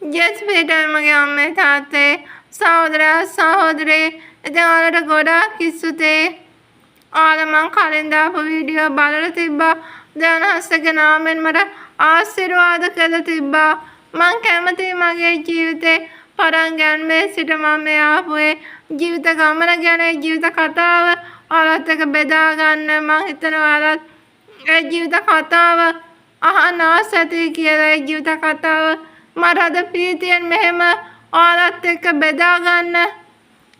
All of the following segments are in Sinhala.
ජෙස්පීටයි මගේ අම්මේ තාත්තේ සහෝදරයා සහෝදරේ ඉතින් ඔයාලට ගොඩාක් ස්තුතියි. ඔයාලා මං කලින් දාපු වීඩියෝ බලලා තිබ්බා. දෙවනහස්සගේ නාමයෙන් මට ආශිර්වාද කළා තිබ්බා. මං කැමතියි මගේ ජීවිතේ පටන් ගන්නේ සිට මම මේ ආපුවේ ජීවිත ගමන ගැන ජීවිත කතාව ඔයාලත් එක්ක බෙදා ගන්න. මං හිතනවා ඔයාලත් ඒ ජීවිත කතාව අහන්න ආස ඇති කියලා. ඒ ජීවිත කතාව මට අද ප්‍රීතියෙන් මෙහෙම ඔයාලත් එක්ක බෙදා ගන්න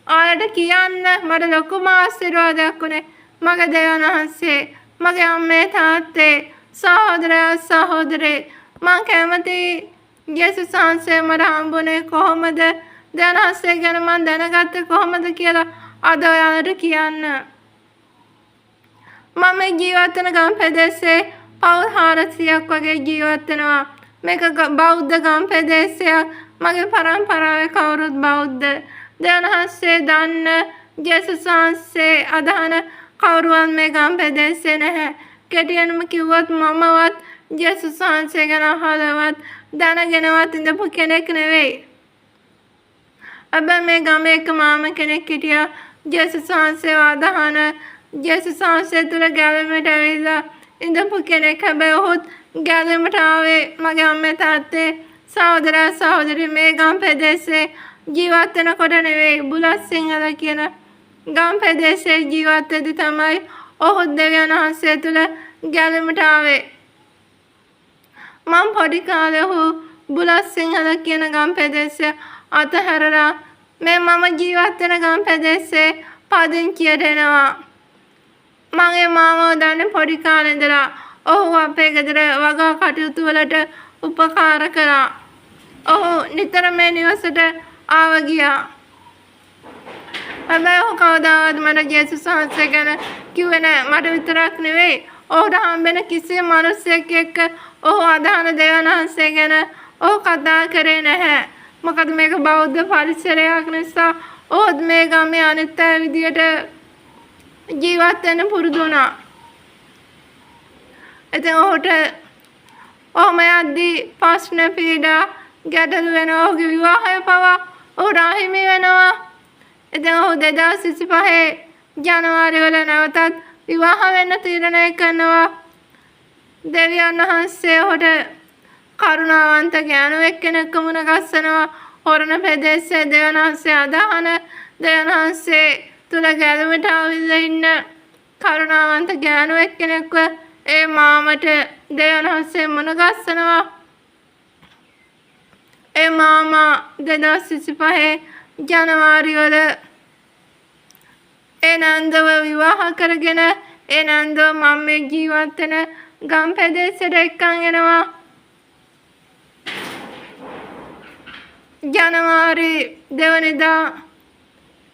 ඔයාලට කියන්න මට ලොකුම ආශිර්වාදයක් වුණේ මගේ දෙවියන් වහන්සේ මගේ අම්මේ තාත්තේ සහෝදරයා සහෝදරේ. මං කැමතියි යේසුස් වහන්සේ මට හම්බුනේ කොහොමද දෙවියන් වහන්සේ ගැන මං දැනගත්තේ කොහොමද කියලා අද ඔයාලට කියන්න. මම ජීවත් වෙන ගම් ප්‍රදේශයේ පවුල් 400ක් වගේ ජීවත් වෙනවා. මේක බෞද්ධ ගම් ප්‍රදේශයක්. මගේ පරම්පරාවේ කවුරුත් බෞද්ධ. දෙවියන් වහන්සේ දන්න යේසුස් වහන්සේ අදහන කවුරුවත් මේ ගම් ප්‍රදේශේ නැහැ. කෙටියෙන්ම කිව්වොත් මමවත් යේසුස් වහන්සේ ගැන අහලවත් දැනගෙනවත් ඉඳපු කෙනෙක් නෙවෙයි. හැබැයි මේ ගමේ එක මාම කෙනෙක් හිටියා යේසුස් වහන්සේව අදහන යේසුස් වහන්සේ තුල ගැලවෙමට ඇවිල්ලා ඉඳපු කෙනෙක්. හැබැයි ඔහුත් ගැලවෙමට ආවේ මගේ අම්මේ තාත්තේ සහෝදරයා සහෝදරි මේ ගම් ප්‍රදේශේ ජීවත් වෙනකොට නෙවෙයි. බුලත් සිංහල කියන ගම් ප්‍රදේශයේ ජීවත් වෙද්දී තමයි ඔහු දෙවියන් වහන්සේ තුල ගැලවෙමට ආවේ. මම පොඩි කාලේ ඔහු බුලත් සිංහල කියන ගම් ප්‍රදේශය අතහැරලා මේ මම ජීවත් වෙන ගම් ප්‍රදේශයේ පදිංචියට එනවා. මගේ මාමා දන්නේ පොඩි කාලේ ඉඳලා ඔහු අපේ ගෙදර වගා කටයුතු වලට උපකාර කළා. ඔහු නිතර මේ නිවසට ආව ගියා. හැබැයි ඔහු කවදාවත් මට යේසුස් වහන්සේ ගැන කිව්වේ නෑ. මට විතරක් නෙවෙයි ඔහුට හම්බෙන කිසිම මිනිසෙක් එක්ක ඔහු අදහන දෙවියන් වහන්සේ ගැන ඔහු කතා කරේ නැහැ. මොකද මේක බෞද්ධ පරිසරයක් නිසා ඔහුත් මේ ගමේ අනිත් අය විදියට ජීවත් වෙන්න පුරුදු වුණා. ඉතින් ඔහුට ඔහොම යද්දී ප්‍රශ්න පීඩා ගැටලු වෙනවා. ඔහුගේ විවාහය පවා ඔහුට අහිමි වෙනවා. ඉතින් ඔහු 2025 ජනවාරි වල නැවතත් විවාහ වෙන්න තීරණය කරනවා. දෙවියන් වහන්සේ ඔහුට කරුණාවන්ත ඥානවෙක් කෙනෙක් මුණ ගැස්සනවා. හොරණ ප්‍රදේශයේ දෙවියන් වහන්සේ අදහන දෙවියන් වහන්සේ තුල ගැලවෙමට ආවිල්ලා ඉන්න කරුණාවන්ත ඥානවෙක් කෙනෙක්ව ඒ මාමට දෙවියන් වහන්සේ මුණ ගැස්සනවා. ඒ මාමා 2025 ජනවාරි වල ඒ නන්දව විවාහ කරගෙන ඒ නන්දව මම මේ ජීවත් වෙන ගම් ප්‍රදේශයට එක්කන් එනවා. ජනවාරි 2 වෙනිදා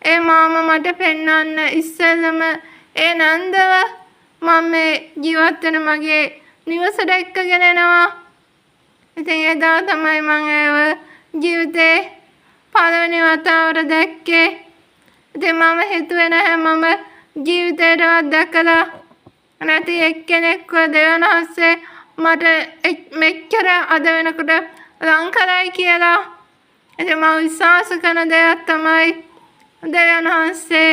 ඒ මාමා මට පෙන්වන්න ඉස්සෙල්ලම ඒ නන්දව මම මේ ජීවත් වෙන මගේ නිවසට එක්කගෙන එනවා. ඉතින් එදා තමයි මම ඒව ජීවිතේ පළවෙනි වතාවට දැක්කේ. ඉතින් මම හිතුවේ නැහැ මම ජීවිතේටවත් දැකලා නැති එක්කෙනෙක්ව දෙවියන් වහන්සේ මට මෙච්චර අද වෙනකොට ලං කරයි කියලා. ඉතින් මම විශ්වාස කරන දෙයක් තමයි දෙවියන් වහන්සේ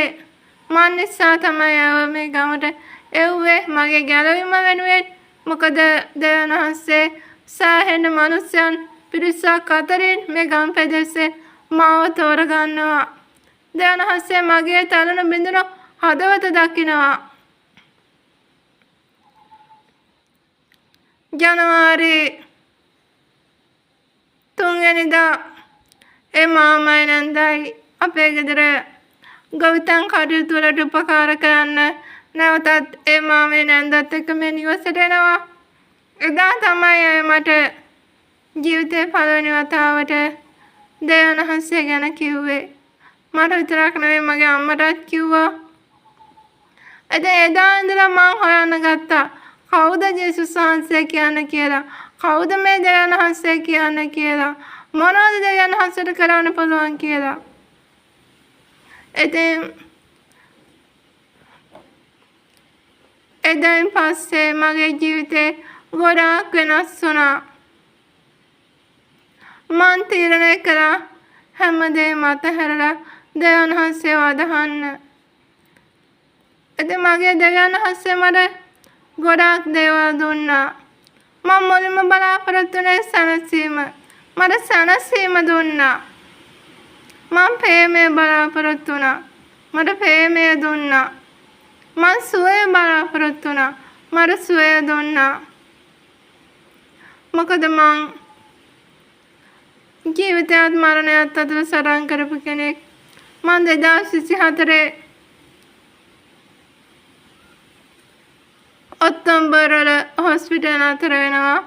මන් නිසා තමයි මේ ගමට එව්වේ මගේ ගැලවීම වෙනුවෙන්. මොකද දෙවියන් වහන්සේ සෑහෙන මනුස්සයන් පිරිසක් අතරින් මේ ගම් ප්‍රදේශේ මාව තෝරගන්නවා. දෙවියන් වහන්සේ මගේ තරුණ බිඳුණු හදවත දකිනවා. ජනවාරි 3 වෙනිදා ඒ මාමයි නන්දයි අපේ ගෙදර ගොවිතැන් කටයුතු වලට උපකාර කරන්න නැවතත් ඒ මාමේ නන්දත් එක්ක මේ නිවසට එනවා. එදා තමයි මට ජීවිතේ පළවෙනි වතාවට දෙවියන් වහන්සේ ගැන කිව්වේ. මට විතරක් නෙවෙයි මගේ අම්මටත් කිව්වා. එදා ඉඳලා මං හොයන්න ගත්තා කවුද යේසුස් වහන්සේ කියන්නේ කියලා. කවුද මේ දෙවියන් වහන්සේ කියන්නේ කියලා. මොනවද දෙවියන් වහන්සේට කරන්න පුළුවන් කියලා. එදායින් පස්සේ මගේ ජීවිතේ ගොඩාක් වෙනස් වුණා. මං තීරණය කළා හැමදේම අතහැරලා දෙවියන් වහන්සේව අදහන්න. ඉතින් මගේ දෙවියන් වහන්සේ මට ගොඩාක් දේවල් දුන්නා. මම මුලින්ම බලාපොරොත්තු වුණේ සැනසීම. මට සැනසීම දුන්නා. මම ප්‍රේමය බලාපොරොත්තු වුණා. මට ප්‍රේමය දුන්නා. මං සුවය බලාපොරොත්තු වුණා. මට සුවය දුන්නා. මොකද මං ජීවිතයත් මරණයත් අතර සටන් කරපු කෙනෙක්. මං 2024 ඔක්තෝබර් වල හොස්පිටල් අතර වෙනවා.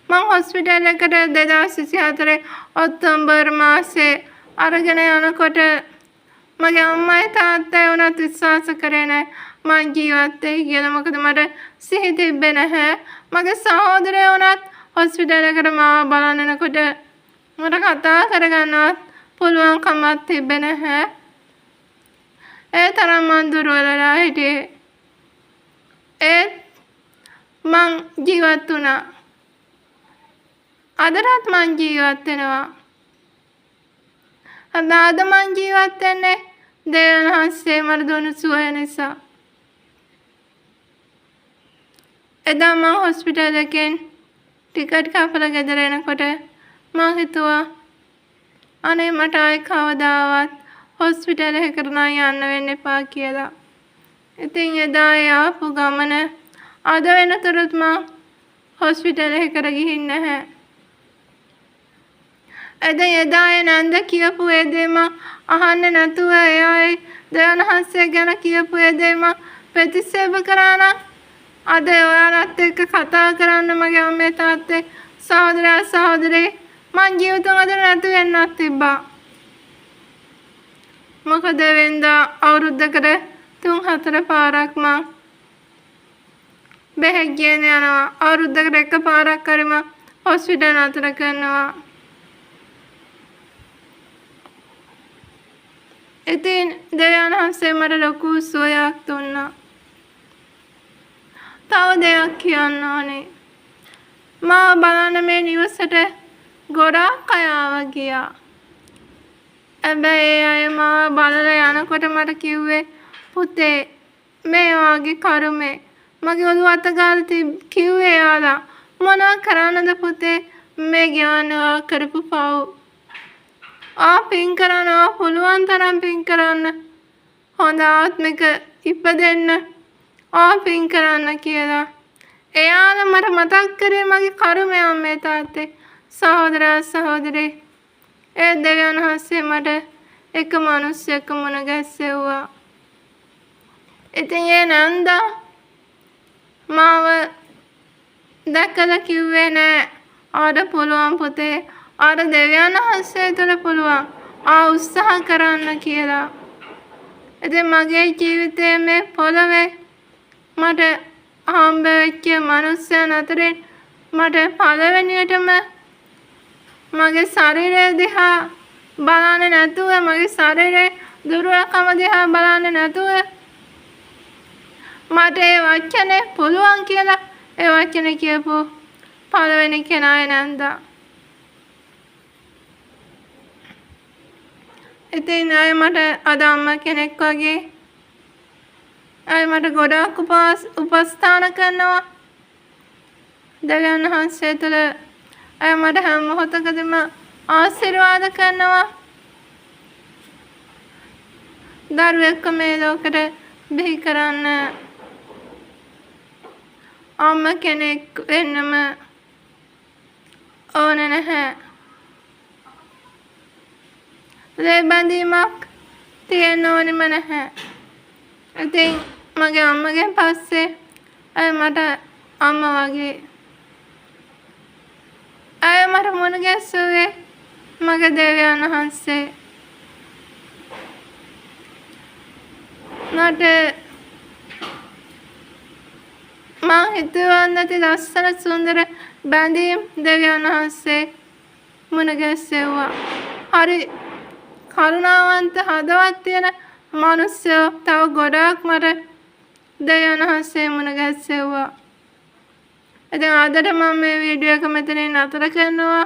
මං හොස්පිටල් එකට 2024 ඔක්තෝබර් මාසේ අරගෙන යනකොට මගේ අම්මයි තාත්තයි උනත් විශ්වාස කරේ නැහැ මං ජීවත් වෙයි කියලා. මොකද මට සිහි තිබ්බේ නැහැ. මගේ සහෝදරයෝ උනත් හොස්පිටල් එකට මාව බලන්න එනකොට මට කතා කරගන්නවත් පුළුවන් කමක් තිබ්බේ නැහැ. ඒ තරම් මං දුර්වලලා හිටියේ. ඒත් මං ජීවත් වුණා. අදටත් මං ජීවත් වෙනවා. අද මං ජීවත් වෙන්නේ දෙවියන් වහන්සේ මට දුන්නු සුවය නිසා. එදා මං හොස්පිටල් එකෙන් ටිකට් කපලා ගෙදර එනකොට මං හිතුවා අනේ මට ආයි කවදාවත් හොස්පිටල් එකකට යන්න වෙන්න එපා කියලා. ඉතින් එදා ආපු ගමන අද වෙනතුරුත් මං හොස්පිටල් එකකට ගිහින් නැහැ. එදා නන්ද කියපු ඒ දේ මං අහන්න නැතුව එයායි දෙවියන් වහන්සේ ගැන කියපු ඒ දේ මං ප්‍රතික්ෂේප කරා නම් අද ඔයාලත් එක්ක කතා කරන්න මගේ අම්මේ තාත්තේ සහෝදරයා සහෝදරේ මං ජීවිතේ අද නැතු වෙන්නත් තිබ්බා. මොකද වෙනදා අවුරුද්දකට 3-4 පාරක් මං බෙහෙත් ගෙන යනවා. අවුරුද්දකට එක පාරක් හරි මං හොස්පිටල් අතර කරනවා. ඉතින් දෙවියන් වහන්සේ මට ලොකු සුවයක් දුන්නා. තව දෙයක් කියන්න ඕනේ. මාව බලන්න මේ නිවසට ගොඩාක් අය ආවා ගියා. හැබැයි ඒ අය මාව බලලා යනකොට මට කිව්වේ පුතේ මේ වගේ කරුමේ මගේ ඔළුව අත ගාලා කිව්වේ යාලා මොනවා කරන්නද පුතේ මේ ඥානව කරපු පව්. පින් කරන්න පුළුවන් තරම් පින් කරන්න. හොඳ ආත්මික ඉපදෙන්න පින් කරන්න කියලා. එයාලා මට මතක් කරේ මගේ කරුමය අම්මේ තාත්තේ සහෝදරයා සහෝදරේ. ඒ දෙවියන් වහන්සේ මට එක මිනිස්සෙක් මුණ ගැස්සෙව්වා. ඉතින් ඒ නන්දා මාව දැකලා කිව්වේ නෑ ආඩ පුළුවන් පුතේ ආර දෙවියන් වහන්සේ තුළ පුළුවන් උත්සාහ කරන්න කියලා. ඉතින් මගේ ජීවිතයේ මේ පොළවේ මට හම්බ වෙච්ච මිනිස්සුන් අතරින් මට පළවෙනියටම මගේ ශරීරය දිහා බලන්නේ නැතුව මගේ ශරීරයේ දුර්වලකම දිහා බලන්නේ නැතුව මට ඒ වචනේ පුළුවන් කියලා ඒ වචනේ කියපු පළවෙනි කෙනා නන්දා. ඉතින් අය මට අද අම්මා කෙනෙක් වගේ අය මට ගොඩාක් උපස්ථාන කරනවා. දෙවියන් වහන්සේ තුළ අය මට හැම මොහොතකදීම ආශිර්වාද කරනවා. දරුවෙක් මේ ලෝකෙට බිහි කරන්න අම්මා කෙනෙක් වෙන්නම ඕන නැහැ. ලේබඳීමක් තියෙන්න ඕනෙම නැහැ. ඉතින් මගේ අම්මගෙන් පස්සේ අය මට අම්මා වගේ. අය මට මුණ ගැස්සුවේ මගේ දෙවියන් වහන්සේ. මට මං හිතුවා නැති ලස්සන සුන්දර බැඳීම් දෙවියන් වහන්සේ මුණ ගැස්සෙව්වා. හරි කරුණාවන්ත හදවත් තියෙන මිනිස්සු තව ගොඩාක් මට දෙවියන් වහන්සේ මුණ ගැස්සෙව්වා. ඉතින් අදට මම මේ වීඩියෝ එක මෙතනින් නතර කරනවා.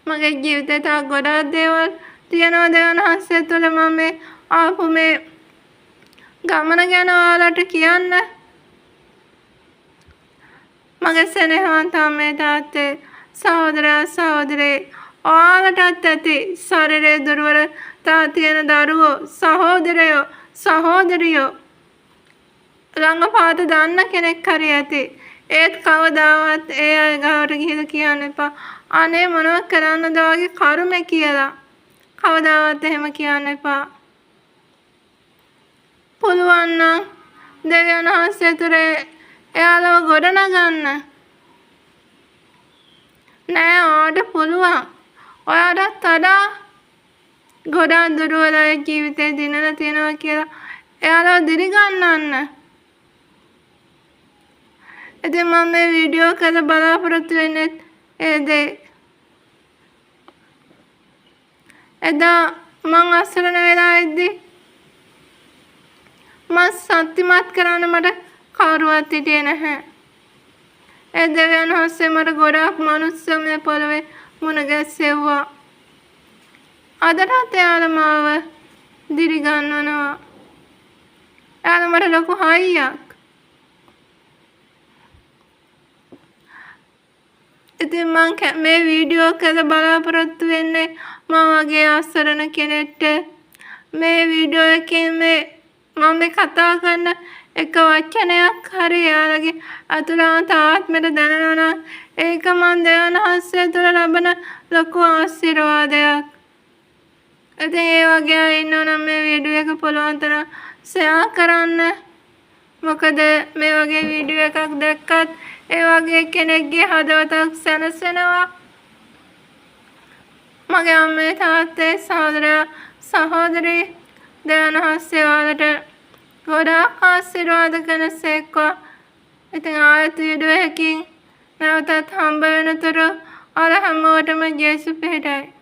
මගේ ජීවිතේ තව ගොඩාක් දේවල් තියෙනවා දෙවියන් වහන්සේ තුළ මම මේ ආපු මේ ගමන ගැන ඔයාලට කියන්න. මගේ සෙනෙහවන්ත අම්මේ තාත්තේ සහෝදරයා සහෝදරේ ඔයාලටත් ඇති ශරීරයේ දුර්වලතා තියෙන දරුවෝ සහෝදරයෝ සහෝදරියෝ රංගපාත දන්න කෙනෙක් හරි ඇති. ඒත් කවදාවත් ඒ අය ගාවට ගිහිල්ලා කියන්න එපා අනේ මොනව කරන්නද වගේ කරුමේ කියලා. කවදාවත් එහෙම කියන්න එපා. පුළුවන් නම් දෙවියන් වහන්සේ තුළ එයාලව ගොඩනගන්න. නෑ ඔයාට පුළුවන්. ඔයාටත් වඩා ගොඩාක් දුර්වල ජීවිතේ දිනලා තියෙනවා කියලා එයාලව දිරිගන්නන්න. ඉතින් මම මේ වීඩියෝ කරලා බලාපොරොත්තු වෙන්නේ ඒ දේ. එදා මං අසරණ වෙලා ඉද්දි මම සත්‍යමත් කරන්න මට කවුරුවත් හිටියේ නැහැ. ඒ දෙවියන් වහන්සේ මට ගොඩාක් මනුස්සය මේ පොළවේ මුණ ගැස්සෙව්වා. අදටත් එයාලා මාව දිරිගන්වනවා. එයාලා මට ලොකු හයියක්. ඉතින් මං මේ වීඩියෝ කරලා බලාපොරොත්තු වෙන්නේ මම වගේ අසරණ කෙනෙක්ට මේ වීඩියෝ එකේ මම කතා කරන එක වචනයක් හරි එයාලගේ අතුලාන්ත ආත්මයට දැනෙනවා නම් ඒක මං දෙවියන් වහන්සේ තුළ ලබන ලොකු ආශිර්වාදයක්. ඉතින් ඒ වගේ අය ඉන්නවා නම් මේ වීඩියෝ එක පුළුවන් තරම් ෂෙයා කරන්න. මොකද මේ වගේ වීඩියෝ එකක් දැක්කත් ඒ වගේ කෙනෙක්ගේ හදවතක් සැනසෙනවා. මගේ අම්මේ තාත්තේ සහෝදරයා සහෝදරී දෙවියන් වහන්සේ ඔයාලට ගොඩාක් ආශිර්වාද කරනසේක්වා. ඉතින් ආයෙත් වීඩියෝ එකකින් නැවතත් හම්බ වෙනතුරු ඔයාලා හැමෝටම ජේසුස් පිහිටයි.